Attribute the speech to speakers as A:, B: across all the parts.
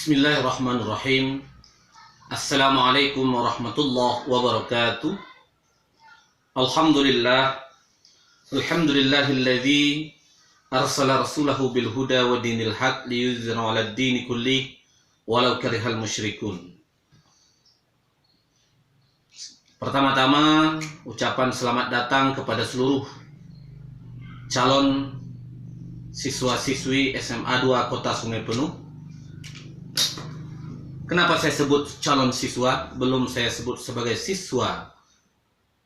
A: Bismillahirrahmanirrahim. Assalamualaikum warahmatullahi wabarakatuh. Alhamdulillah. Alhamdulillahilladzi arsala rasulahu bil huda wa dinil haq liyuzhirahu 'alad dini kullih walau karihal musyrikun. Pertama-tama ucapan selamat datang kepada seluruh calon siswa-siswi SMA 2 Kota Sungai Penuh. Kenapa saya sebut calon siswa, belum saya sebut sebagai siswa?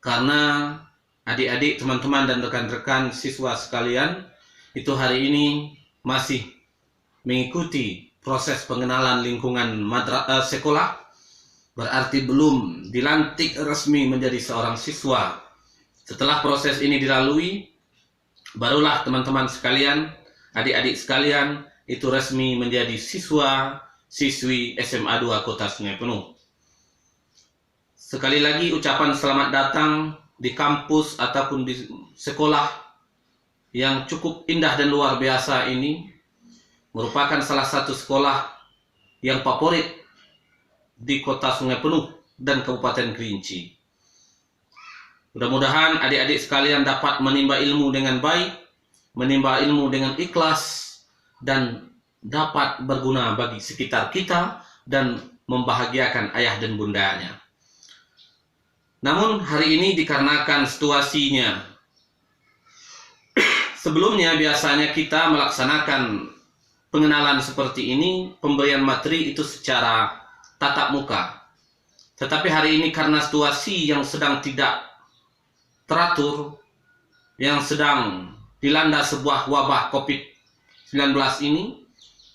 A: Karena adik-adik, teman-teman, dan rekan-rekan siswa sekalian itu hari ini masih mengikuti proses pengenalan lingkungan sekolah, berarti belum dilantik resmi menjadi seorang siswa. Setelah proses ini dilalui, barulah teman-teman sekalian, adik-adik sekalian itu resmi menjadi siswi SMA 2 Kota Sungai Penuh. Sekali lagi ucapan selamat datang di kampus ataupun di sekolah yang cukup indah dan luar biasa ini, merupakan salah satu sekolah yang favorit di Kota Sungai Penuh dan Kabupaten Kerinci. Mudah-mudahan adik-adik sekalian dapat menimba ilmu dengan baik, menimba ilmu dengan ikhlas, dan dapat berguna bagi sekitar kita dan membahagiakan ayah dan bundanya. Namun hari ini dikarenakan situasinya, sebelumnya biasanya kita melaksanakan pengenalan seperti ini, pemberian materi itu secara tatap muka. Tetapi hari ini karena situasi yang sedang tidak teratur, yang sedang dilanda sebuah wabah COVID-19 ini,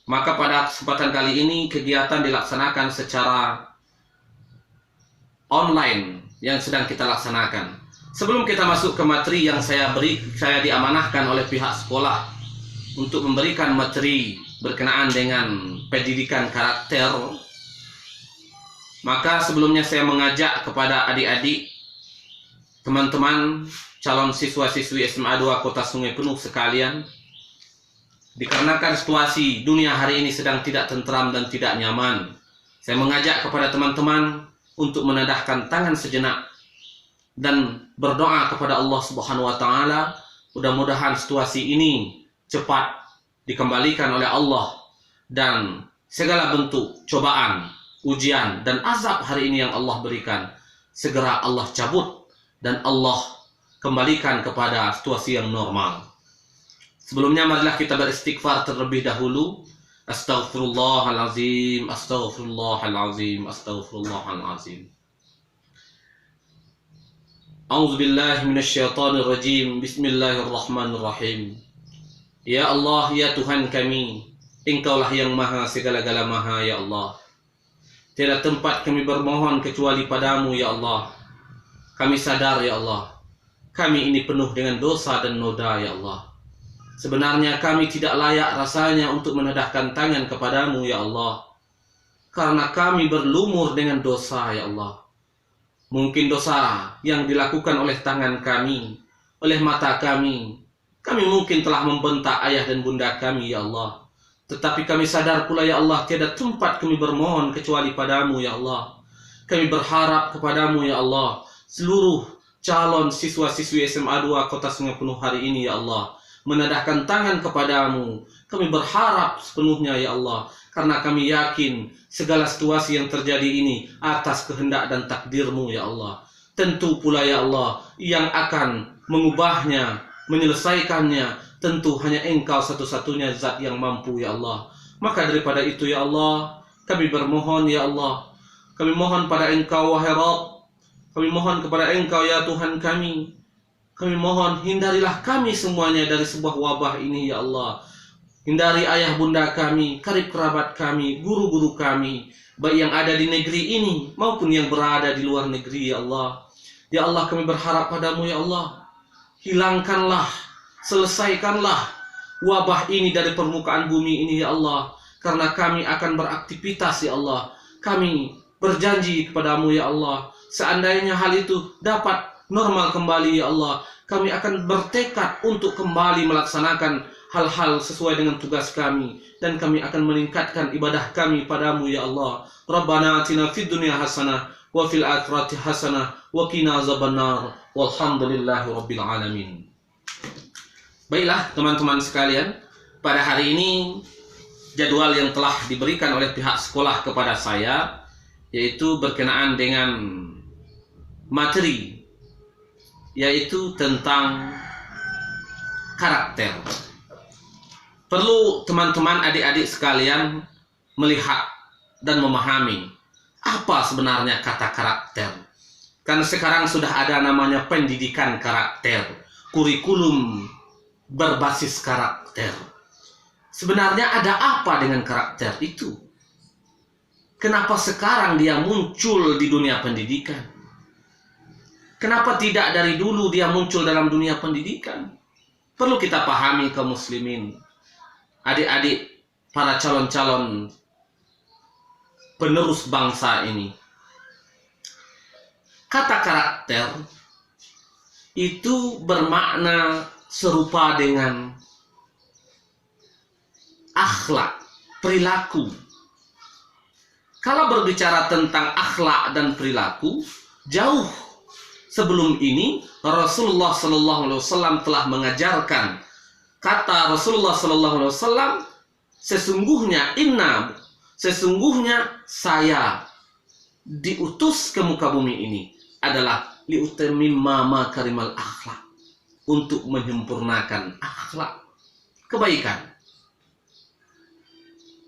A: maka pada kesempatan kali ini kegiatan dilaksanakan secara online yang sedang kita laksanakan. Sebelum kita masuk ke materi yang saya diamanahkan oleh pihak sekolah untuk memberikan materi berkenaan dengan pendidikan karakter, maka sebelumnya saya mengajak kepada adik-adik, teman-teman, calon siswa-siswi SMA 2 Kota Sungai Penuh sekalian, dikarenakan situasi dunia hari ini sedang tidak tentram dan tidak nyaman, saya mengajak kepada teman-teman untuk menadahkan tangan sejenak dan berdoa kepada Allah Subhanahu wa Ta'ala. Mudah-mudahan situasi ini cepat dikembalikan oleh Allah dan segala bentuk cobaan, ujian, dan azab hari ini yang Allah berikan segera Allah cabut dan Allah kembalikan kepada situasi yang normal. Sebelumnya marilah kita beristighfar terlebih dahulu. Astaghfirullahalazim, astaghfirullahalazim, astaghfirullahalazim. A'udzubillahi minasyaitonirrajim. Bismillahirrahmanirrahim. Ya Allah, ya Tuhan kami, Engkaulah yang maha segala-gala maha, ya Allah. Tiada tempat kami bermohon kecuali padamu, ya Allah. Kami sadar, ya Allah, kami ini penuh dengan dosa dan noda, ya Allah. Sebenarnya kami tidak layak rasanya untuk menadahkan tangan kepadamu, ya Allah. Karena kami berlumur dengan dosa, ya Allah. Mungkin dosa yang dilakukan oleh tangan kami, oleh mata kami. Kami mungkin telah membentak ayah dan bunda kami, ya Allah. Tetapi kami sadar pula, ya Allah, tiada tempat kami bermohon kecuali padamu, ya Allah. Kami berharap kepadamu, ya Allah. Seluruh calon siswa-siswi SMA 2 Kota Sungai Penuh hari ini, ya Allah, menadahkan tangan kepadamu. Kami berharap sepenuhnya, ya Allah, karena kami yakin segala situasi yang terjadi ini atas kehendak dan takdirmu, ya Allah. Tentu pula, ya Allah, yang akan mengubahnya, menyelesaikannya, tentu hanya Engkau satu-satunya zat yang mampu, ya Allah. Maka daripada itu, ya Allah, kami bermohon, ya Allah, kami mohon pada Engkau, wahai Rabb, kami mohon kepada Engkau, ya Tuhan kami. Kami mohon hindarilah kami semuanya dari sebuah wabah ini, ya Allah. Hindari ayah bunda kami, karib kerabat kami, guru-guru kami, baik yang ada di negeri ini maupun yang berada di luar negeri, ya Allah. Ya Allah, kami berharap padamu, ya Allah. Hilangkanlah, selesaikanlah wabah ini dari permukaan bumi ini, ya Allah. Karena kami akan beraktivitas, ya Allah. Kami berjanji kepadamu, ya Allah. Seandainya hal itu dapat normal kembali, ya Allah, kami akan bertekad untuk kembali melaksanakan hal-hal sesuai dengan tugas kami, dan kami akan meningkatkan ibadah kami padamu ya Allah. Rabbana atina fid dunya hasanah wa fil akhirati hasanah wa qina azabannar walhamdulillahi rabbil alamin. Baiklah teman-teman sekalian, pada hari ini jadwal yang telah diberikan oleh pihak sekolah kepada saya yaitu berkenaan dengan materi, yaitu tentang karakter. Perlu teman-teman adik-adik sekalian melihat dan memahami apa sebenarnya kata karakter. Karena sekarang sudah ada namanya pendidikan karakter, kurikulum berbasis karakter. Sebenarnya ada apa dengan karakter itu? Kenapa sekarang dia muncul di dunia pendidikan? Kenapa tidak dari dulu dia muncul dalam dunia pendidikan? Perlu kita pahami kaum muslimin, adik-adik, para calon-calon penerus bangsa ini. Kata karakter itu bermakna serupa dengan akhlak, perilaku. Kalau berbicara tentang akhlak dan perilaku, jauh sebelum ini Rasulullah Sallallahu Alaihi Wasallam telah mengajarkan. Kata Rasulullah Sallallahu Alaihi Wasallam, sesungguhnya saya diutus ke muka bumi ini adalah liutammima makarimal akhlak, untuk menyempurnakan akhlak, kebaikan.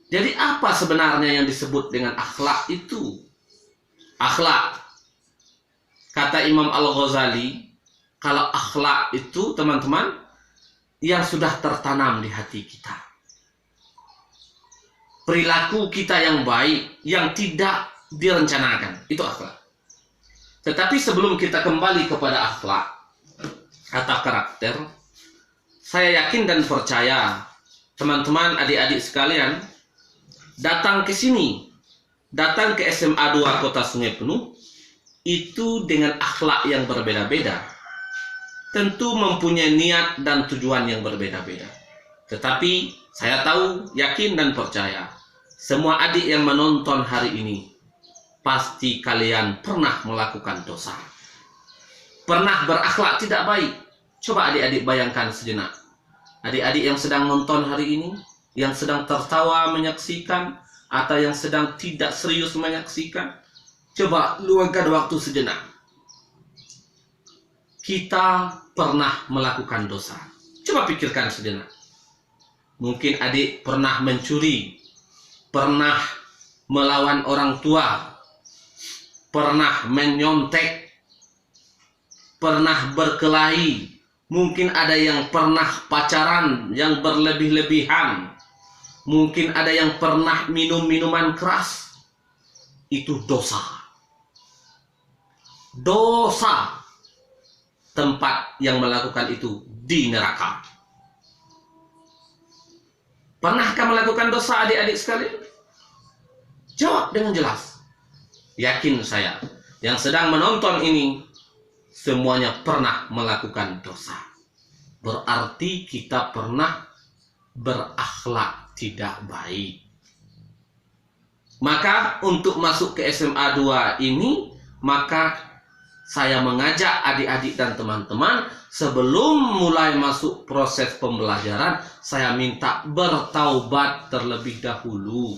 A: Jadi apa sebenarnya yang disebut dengan akhlak itu? Akhlak, kata Imam Al-Ghazali, kalau akhlak itu teman-teman yang sudah tertanam di hati kita. Perilaku kita yang baik, yang tidak direncanakan, itu akhlak. Tetapi sebelum kita kembali kepada akhlak, kata karakter, saya yakin dan percaya teman-teman adik-adik sekalian datang ke sini, datang ke SMA 2 Kota Sungai Penuh, itu dengan akhlak yang berbeda-beda. Tentu mempunyai niat dan tujuan yang berbeda-beda. Tetapi saya tahu, yakin dan percaya, semua adik yang menonton hari ini, pasti kalian pernah melakukan dosa. Pernah berakhlak tidak baik. Coba adik-adik bayangkan sejenak. Adik-adik yang sedang nonton hari ini, yang sedang tertawa menyaksikan, atau yang sedang tidak serius menyaksikan, coba luangkan waktu sejenak. Kita pernah melakukan dosa. Coba pikirkan sejenak. Mungkin adik pernah mencuri, pernah melawan orang tua, pernah menyontek, pernah berkelahi, mungkin ada yang pernah pacaran yang berlebih-lebihan, mungkin ada yang pernah minum minuman keras. Itu dosa. Dosa. Tempat yang melakukan itu di neraka. Pernahkah melakukan dosa adik-adik sekalian? Jawab dengan jelas. Yakin saya, yang sedang menonton ini semuanya pernah melakukan dosa. Berarti kita pernah berakhlak tidak baik. Maka untuk masuk ke SMA 2 ini, maka saya mengajak adik-adik dan teman-teman, sebelum mulai masuk proses pembelajaran, saya minta bertaubat terlebih dahulu.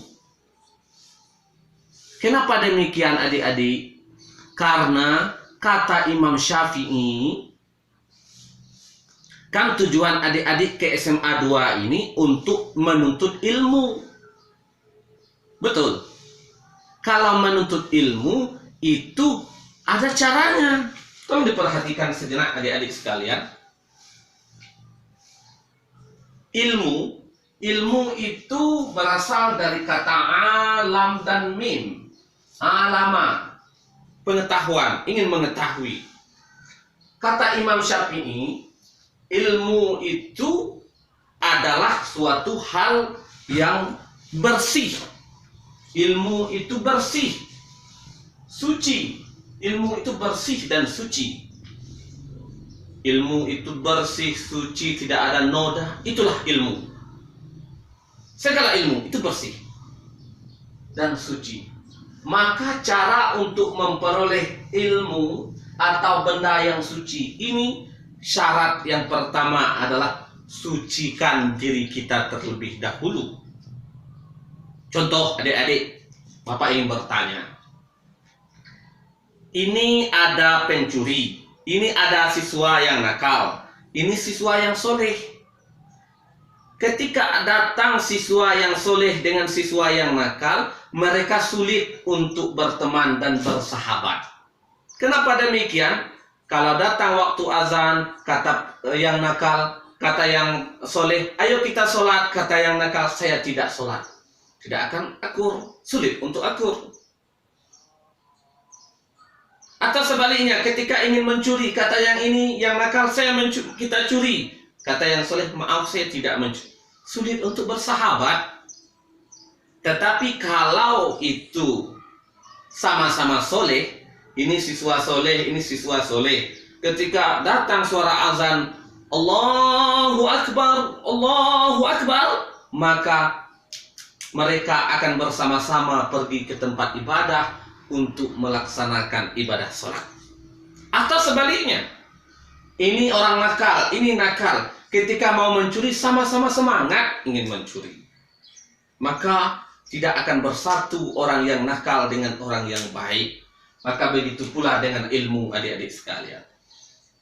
A: Kenapa demikian adik-adik? Karena kata Imam Syafi'i, kan tujuan adik-adik ke SMA 2 ini untuk menuntut ilmu. Betul. Kalau menuntut ilmu itu ada caranya. Tolong diperhatikan sejenak adik-adik sekalian. Ilmu itu berasal dari kata alam dan mim. Alama, pengetahuan, ingin mengetahui. Kata Imam Syafi'i, ilmu itu adalah suatu hal yang bersih. Ilmu itu bersih, suci. Ilmu itu bersih dan suci. ilmu itu bersih, suci, tidak ada noda, itulah ilmu. Segala ilmu itu bersih dan suci. Maka cara untuk memperoleh ilmu atau benda yang suci ini, syarat yang pertama adalah sucikan diri kita terlebih dahulu. Contoh, adik-adik, Bapak ingin bertanya. Ini ada pencuri, ini ada siswa yang nakal, ini siswa yang soleh. Ketika datang siswa yang soleh dengan siswa yang nakal, mereka sulit untuk berteman dan bersahabat. Kenapa demikian? Kalau datang waktu azan, kata yang nakal, kata yang soleh, ayo kita sholat, kata yang nakal, saya tidak sholat. Tidak akan akur, sulit untuk akur. Atau sebaliknya, ketika ingin mencuri, kata yang ini, yang nakal, kita curi. Kata yang soleh, maaf saya tidak mencuri. Sulit untuk bersahabat. Tetapi kalau itu sama-sama soleh, ini siswa soleh, ini siswa soleh, ketika datang suara azan, Allahu Akbar, maka mereka akan bersama-sama pergi ke tempat ibadah untuk melaksanakan ibadah sholat. Atau sebaliknya, ini orang nakal, ini nakal, ketika mau mencuri sama-sama semangat ingin mencuri, maka tidak akan bersatu orang yang nakal dengan orang yang baik. Maka begitu pula dengan ilmu, adik-adik sekalian.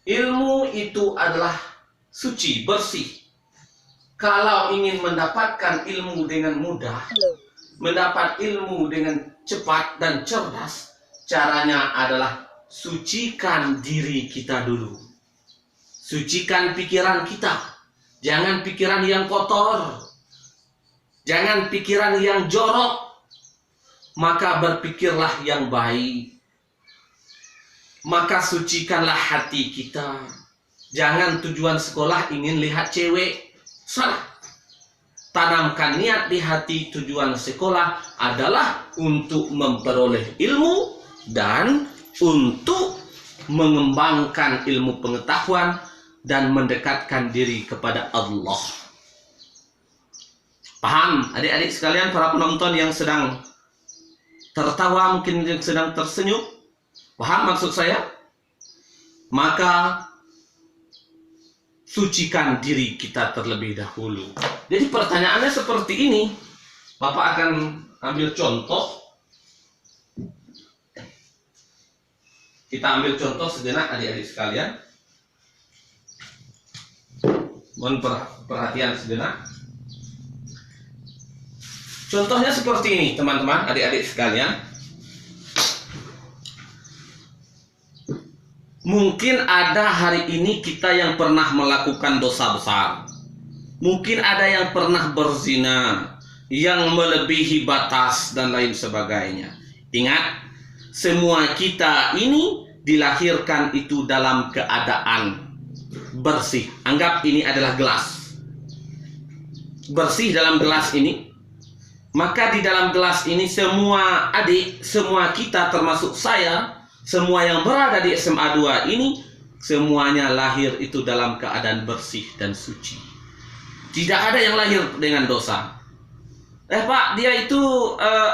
A: Ilmu itu adalah suci, bersih. Kalau ingin mendapatkan ilmu dengan mudah, mendapat ilmu dengan cepat dan cerdas, caranya adalah sucikan diri kita dulu. Sucikan pikiran kita. Jangan pikiran yang kotor. Jangan pikiran yang jorok. Maka berpikirlah yang baik. Maka sucikanlah hati kita. Jangan tujuan sekolah ingin lihat cewek. Salah. Tanamkan niat di hati, tujuan sekolah adalah untuk memperoleh ilmu dan untuk mengembangkan ilmu pengetahuan dan mendekatkan diri kepada Allah. Paham adik-adik sekalian, para penonton yang sedang tertawa, mungkin yang sedang tersenyum? Paham maksud saya? Maka sucikan diri kita terlebih dahulu. Jadi pertanyaannya seperti ini. Bapak akan ambil contoh. Kita ambil contoh sejenak adik-adik sekalian. Mohon perhatian sejenak. Contohnya seperti ini, teman-teman, adik-adik sekalian. Mungkin ada hari ini kita yang pernah melakukan dosa besar. Mungkin ada yang pernah berzina, yang melebihi batas dan lain sebagainya. Ingat, semua kita ini dilahirkan itu dalam keadaan bersih. Anggap ini adalah gelas. Bersih dalam gelas ini. Maka di dalam gelas ini semua adik, semua kita termasuk saya, semua yang berada di SMA 2 ini, semuanya lahir itu dalam keadaan bersih dan suci. Tidak ada yang lahir dengan dosa. Pak, dia itu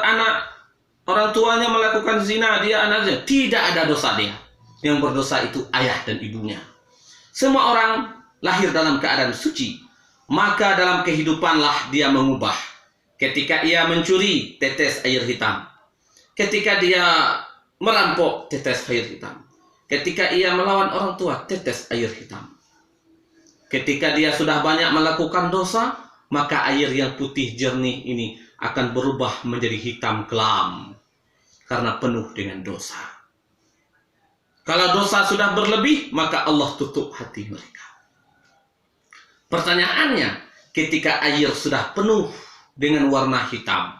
A: anak, orang tuanya melakukan zina, dia anaknya. Tidak ada dosa dia. Yang berdosa itu ayah dan ibunya. Semua orang lahir dalam keadaan suci. Maka dalam kehidupanlah dia mengubah. Ketika ia mencuri, tetes air hitam. Ketika dia merampok, tetes air hitam. Ketika ia melawan orang tua, tetes air hitam. Ketika dia sudah banyak melakukan dosa, maka air yang putih jernih ini akan berubah menjadi hitam kelam. Karena penuh dengan dosa. Kalau dosa sudah berlebih, maka Allah tutup hati mereka. Pertanyaannya, ketika air sudah penuh dengan warna hitam,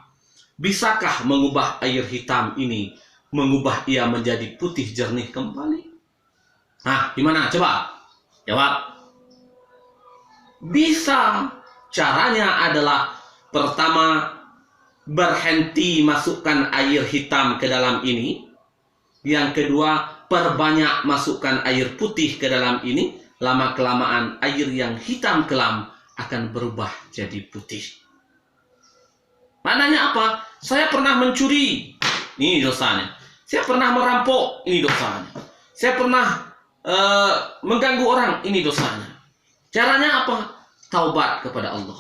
A: bisakah mengubah air hitam ini, mengubah ia menjadi putih jernih kembali? Nah, gimana? Coba jawab. Bisa. Caranya adalah pertama, berhenti masukkan air hitam ke dalam ini. Yang kedua, perbanyak masukkan air putih ke dalam ini. lama-kelamaan air yang hitam kelam akan berubah jadi putih. Maknanya apa? Saya pernah mencuri, ini dosanya. Saya pernah merampok, ini dosanya. Saya pernah mengganggu orang, ini dosanya. Caranya apa? Taubat kepada Allah.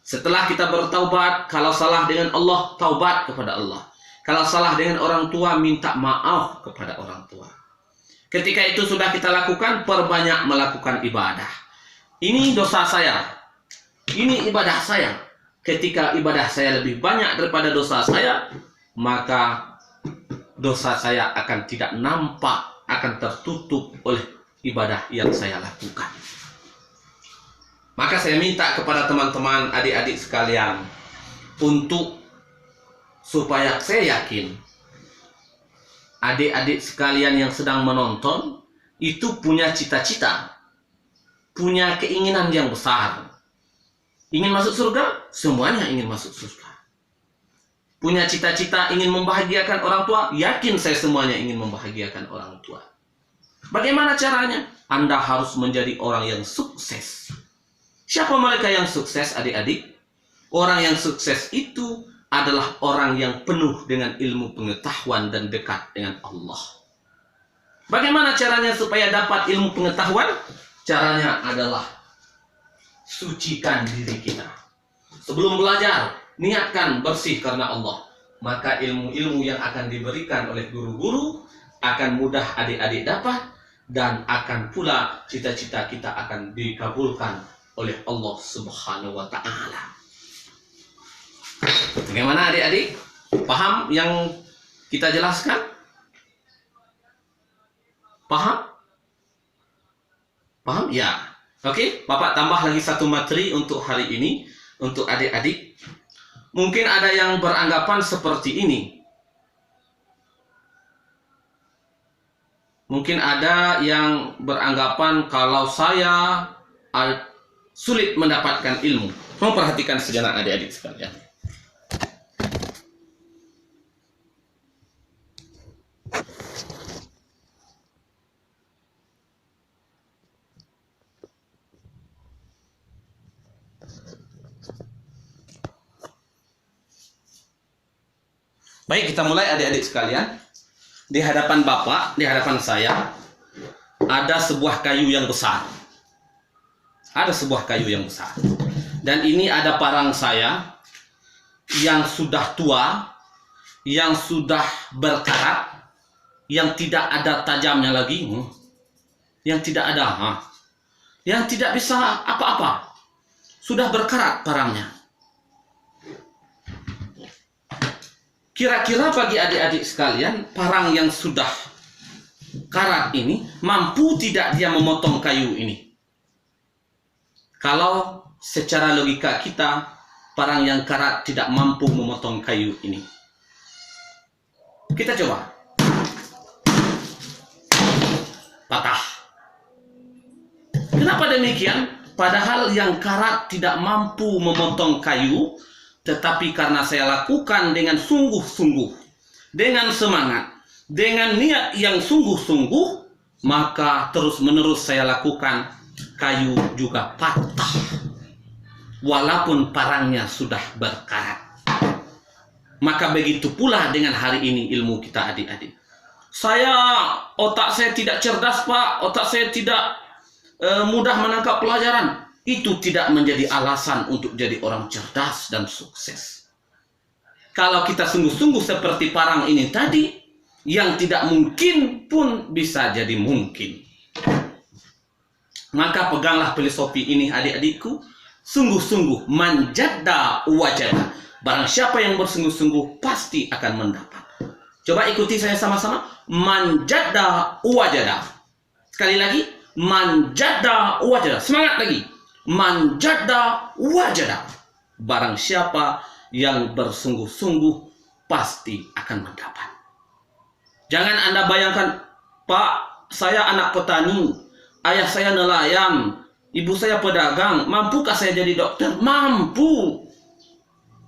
A: Setelah kita bertaubat, kalau salah dengan Allah, taubat kepada Allah. Kalau salah dengan orang tua, minta maaf kepada orang tua. Ketika itu sudah kita lakukan, perbanyak melakukan ibadah. Ini dosa saya. Ini ibadah saya. Ketika ibadah saya lebih banyak daripada dosa saya, maka dosa saya akan tidak nampak, akan tertutup oleh ibadah yang saya lakukan. Maka saya minta kepada teman-teman, adik-adik sekalian, untuk supaya saya yakin adik-adik sekalian yang sedang menonton itu punya cita-cita, punya keinginan yang besar. Ingin masuk surga? Semuanya ingin masuk surga. Punya cita-cita ingin membahagiakan orang tua? Yakin saya semuanya ingin membahagiakan orang tua. Bagaimana caranya? Anda harus menjadi orang yang sukses. Siapa mereka yang sukses, adik-adik? Orang yang sukses itu adalah orang yang penuh dengan ilmu pengetahuan dan dekat dengan Allah. Bagaimana caranya supaya dapat ilmu pengetahuan? Caranya adalah sucikan diri kita. Sebelum belajar, niatkan bersih karena Allah. Maka ilmu-ilmu yang akan diberikan oleh guru-guru akan mudah adik-adik dapat, dan akan pula cita-cita kita akan dikabulkan oleh Allah Subhanahu wa Ta'ala. Bagaimana adik-adik? Paham yang kita jelaskan? Paham? Paham? Ya. Oke, Bapak tambah lagi satu materi untuk hari ini, untuk adik-adik. Mungkin ada yang beranggapan seperti ini. Mungkin ada yang beranggapan kalau saya sulit mendapatkan ilmu. Mau perhatikan sejenak adik-adik sekalian. Baik, kita mulai adik-adik sekalian. Di hadapan Bapak, di hadapan saya, ada sebuah kayu yang besar. Ada sebuah kayu yang besar. Dan ini ada parang saya yang sudah tua, yang sudah berkarat, yang tidak ada tajamnya lagi, yang tidak ada, yang tidak bisa apa-apa. Sudah berkarat parangnya. Kira-kira bagi adik-adik sekalian, parang yang sudah karat ini, mampu tidak dia memotong kayu ini? Kalau secara logika kita, parang yang karat tidak mampu memotong kayu ini. Kita coba. Patah. Kenapa demikian? Padahal yang karat tidak mampu memotong kayu, tetapi karena saya lakukan dengan sungguh-sungguh, dengan semangat, dengan niat yang sungguh-sungguh, maka terus-menerus saya lakukan, kayu juga patah. Walaupun parangnya sudah berkarat. Maka begitu pula dengan hari ini ilmu kita adik-adik. Otak saya tidak cerdas Pak, otak saya tidak mudah menangkap pelajaran. Itu tidak menjadi alasan untuk jadi orang cerdas dan sukses. Kalau kita sungguh-sungguh seperti parang ini tadi, yang tidak mungkin pun bisa jadi mungkin. Maka peganglah filosofi ini adik-adikku, sungguh-sungguh manjada wajada. Barang siapa yang bersungguh-sungguh pasti akan mendapat. Coba ikuti saya sama-sama. Manjada wajada. Sekali lagi, manjada wajada. Semangat lagi. Manjada wajada. Barang siapa yang bersungguh-sungguh pasti akan mendapat. Jangan Anda bayangkan, Pak, saya anak petani, ayah saya nelayan, ibu saya pedagang, mampukah saya jadi dokter? Mampu.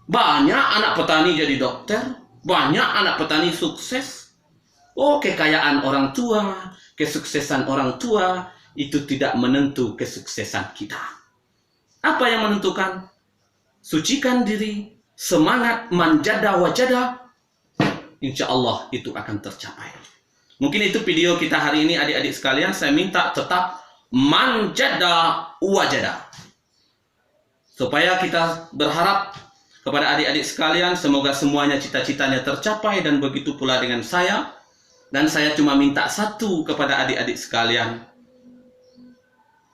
A: Banyak anak petani jadi dokter, banyak anak petani sukses. Oh, kekayaan orang tua, kesuksesan orang tua, itu tidak menentu kesuksesan kita. Apa yang menentukan? Sucikan diri, semangat, manjada wajada, insya Allah itu akan tercapai. Mungkin itu video kita hari ini adik-adik sekalian. Saya minta tetap manjada wajada. Supaya kita berharap kepada adik-adik sekalian, semoga semuanya cita-citanya tercapai, dan begitu pula dengan saya. Dan saya cuma minta satu kepada adik-adik sekalian.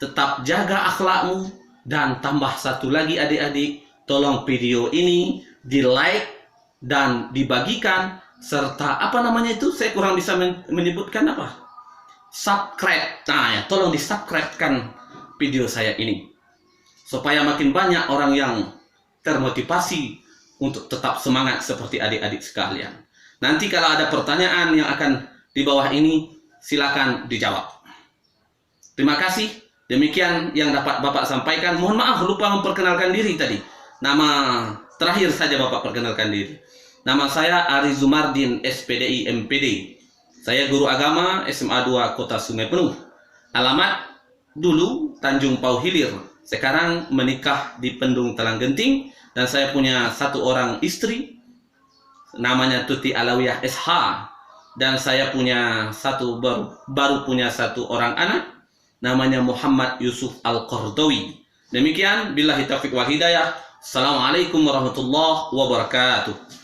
A: Tetap jaga akhlakmu, dan tambah satu lagi adik-adik, tolong video ini di-like dan dibagikan, serta apa namanya itu, saya kurang bisa menyebutkan apa? Subscribe. Nah ya, tolong di-subscribe-kan video saya ini. Supaya makin banyak orang yang termotivasi untuk tetap semangat seperti adik-adik sekalian. Nanti kalau ada pertanyaan yang akan di bawah ini, silakan dijawab. Terima kasih. Demikian yang dapat Bapak sampaikan. Mohon maaf lupa memperkenalkan diri tadi. Nama terakhir saja Bapak perkenalkan diri. Nama saya Ari Zumardin, SPDI MPD. Saya guru agama SMA 2 Kota Sungai Penuh. Alamat dulu Tanjung Pau Hilir. Sekarang menikah di Pendung Telang Genting. Dan saya punya satu orang istri. Namanya Tuti Alawiyah SH. Dan saya punya baru punya satu orang anak. Namanya Muhammad Yusuf Al-Qardawi. Demikian, billahi taufiq wal hidayah. Assalamualaikum warahmatullahi wabarakatuh.